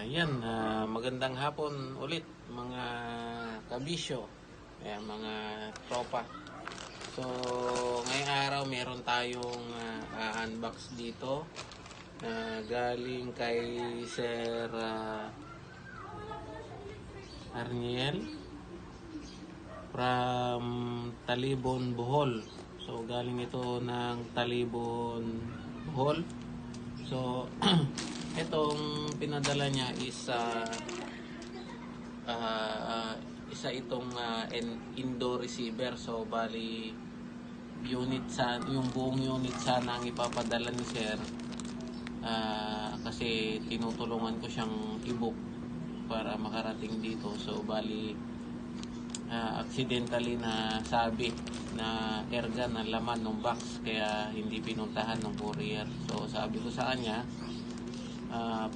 Magandang hapon ulit mga kabisyo, mga tropa. So, ngayong araw meron tayong unbox dito na galing kay Sir Arniel from Talibon, Bohol. So, galing ito ng Talibon, Bohol. So, itong pinadala niya is isa itong indoor receiver. So bali yung buong unit sana ang ipapadala ni Sir, kasi tinutulungan ko siyang i-book para makarating dito. So bali accidentally na sabi na airgun ang laman ng box, kaya hindi pinuntahan ng courier. So sabi ko sa kanya,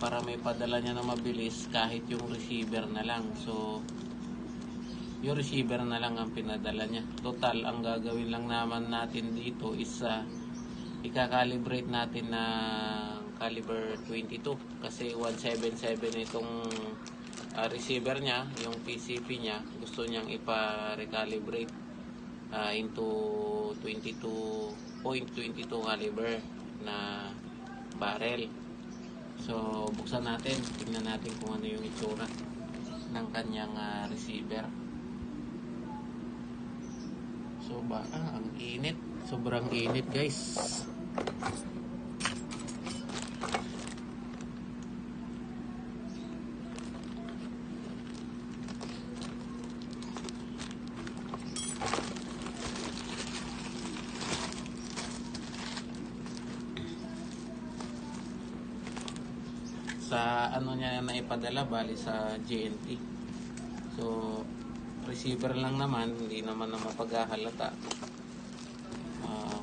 para may padala niya na mabilis, kahit yung receiver na lang. So yung receiver na lang ang pinadala niya. Total, ang gagawin lang naman natin dito is ika-calibrate natin na caliber 22, kasi 177 itong receiver niya. Yung PCP niya gusto niyang ipa-recalibrate into 22.22 caliber na barrel. So buksan natin, tingnan natin kung ano yung itsura ng kanyang receiver. So ang init, sobrang init guys. Sa ano niya na ipadala, bali sa GNT. So receiver lang naman, hindi naman na mapaghahalata,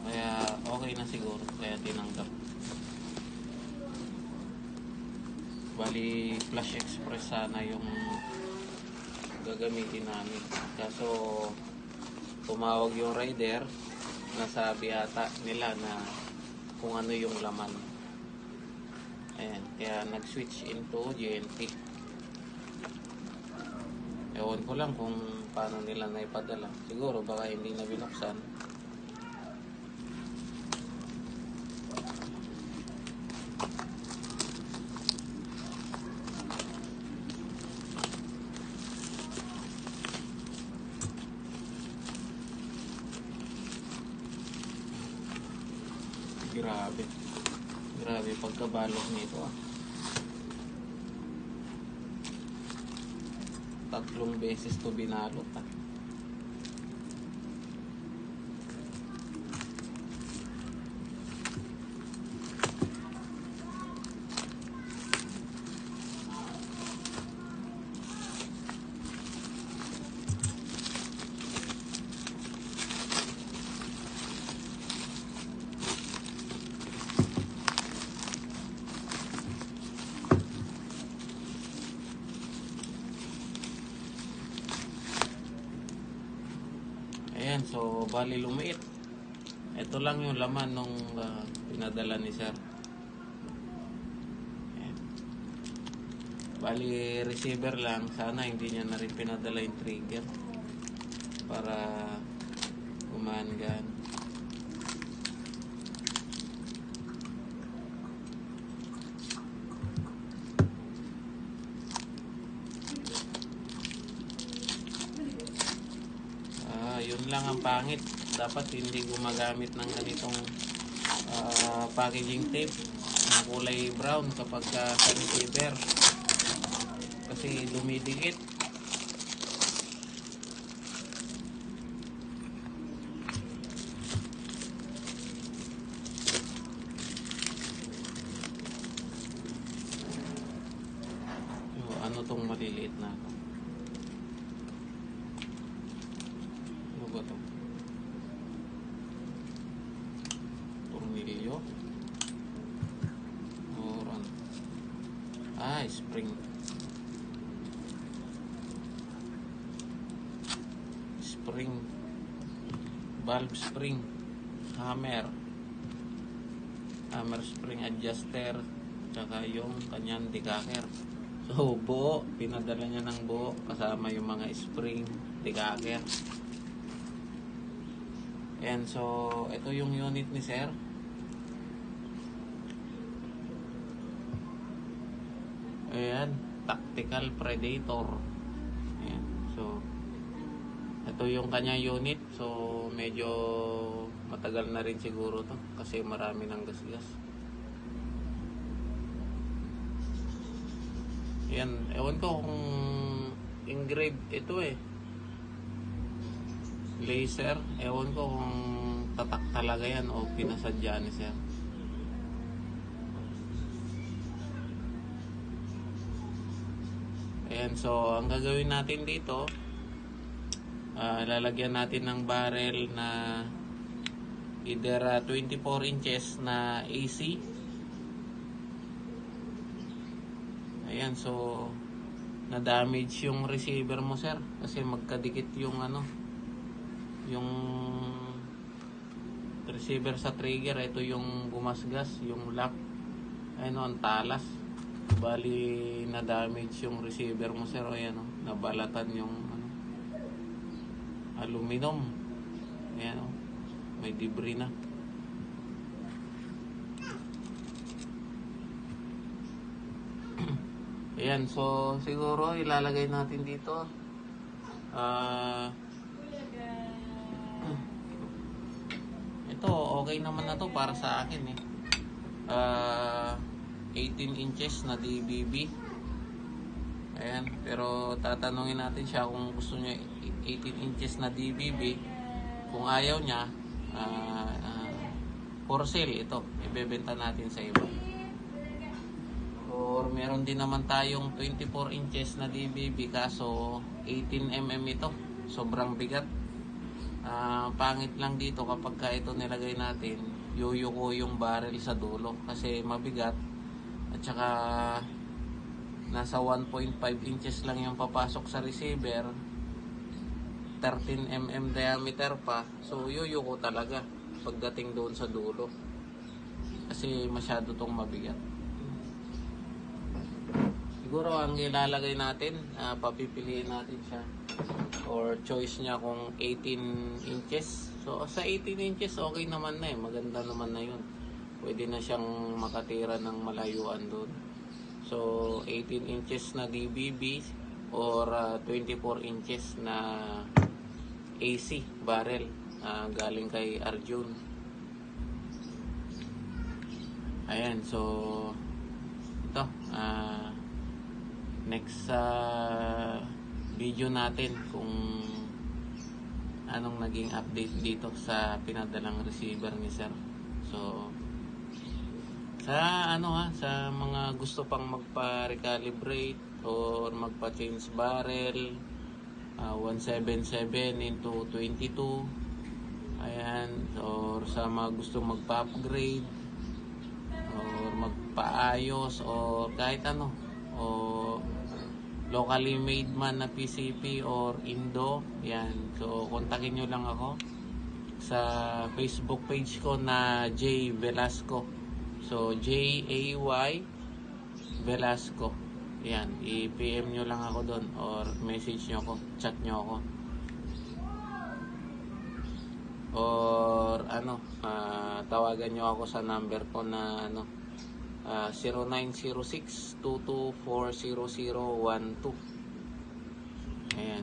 kaya okay na siguro, kaya tinanggap. Bali Flash Express sana yung gagamitin namin, kaso tumawag yung rider, nasabi ata nila na kung ano yung laman. Ayan, kaya nag-switch into GNT. Ewan ko lang kung paano nila naipadala. Siguro baka hindi na binuksan. Grabe pagkabalot nito. 3 beses to binalot. Ayan, so bali lumiit. Ito lang yung laman nung pinadala ni Sir. Ayan. Bali receiver lang, sana hindi niya na rin pinadala yung trigger para gumahan-gahan. Yun lang ang pangit, dapat hindi gumagamit ng ganitong packaging tape na kulay brown kapag sa receiver, kasi dumidikit. Ano tong maliliit na ito? Tornilyo. Oran. Spring. Valve spring. Hammer spring adjuster, tsaka yung kanyang decacker. So So, buo. Pinadala niya ng buo. Kasama yung mga spring, tigaker. Ayan, so, ito yung unit ni Sir. Ayan, Tactical Predator. Ayan, so, ito yung kanya unit. So, medyo matagal na rin siguro to kasi marami ng gasgas. Ayan, ewan ko kung engraved ito eh. Laser, ewan ko kung tatak talaga yan o pinasadya ni Sir. Ayan, so ang gagawin natin dito, lalagyan natin ng barrel na either 24 inches na AC. Ayan, so na-damage yung receiver mo, Sir, kasi magkadikit yung yung receiver sa trigger. Ito yung gumasgas, yung lock. Ayun, ang talas. Bali na-damage yung receiver mo, Sir. Ayan, nabalatan yung aluminum. Ayan, may debris na. Ayan, so siguro ilalagay natin dito. Ito, okay naman na to para sa akin eh. 18 inches na DBB. Ayan, pero tatanungin natin siya kung gusto niya 18 inches na DBB. Kung ayaw niya, for sale ito. Ibebenta natin sa iba. Or meron din naman tayong 24 inches na DBB kaso 18mm ito. Sobrang bigat. Pangit lang dito kapag ito nilagay natin, yuyuko yung barrel sa dulo kasi mabigat at saka nasa 1.5 inches lang yung papasok sa receiver, 13mm diameter pa, so yuyuko talaga pagdating doon sa dulo kasi masyado tong mabigat. Siguro ang ilalagay natin, papipiliin natin siya or choice niya kung 18 inches. So sa 18 inches okay naman na eh, maganda naman na yun. Pwede na siyang makatira ng malayuan doon. So 18 inches na DBB or 24 inches na AC barrel galing kay Arjun. Ayan, so ito next video natin kung anong naging update dito sa pinadalang receiver ni Sir. So sa sa mga gusto pang magpa-recalibrate or magpa-change barrel, 177 into 22, ayan, or sa mga gusto magpa-upgrade or magpaayos or kahit o locally made man na PCP or Indo, yan. So kontakin nyo lang ako sa Facebook page ko na J Velasco. So J-A-Y Velasco. Yan, i-PM nyo lang ako doon or message nyo ako, chat nyo ako. Or tawagan nyo ako sa number ko na 0906-2240012.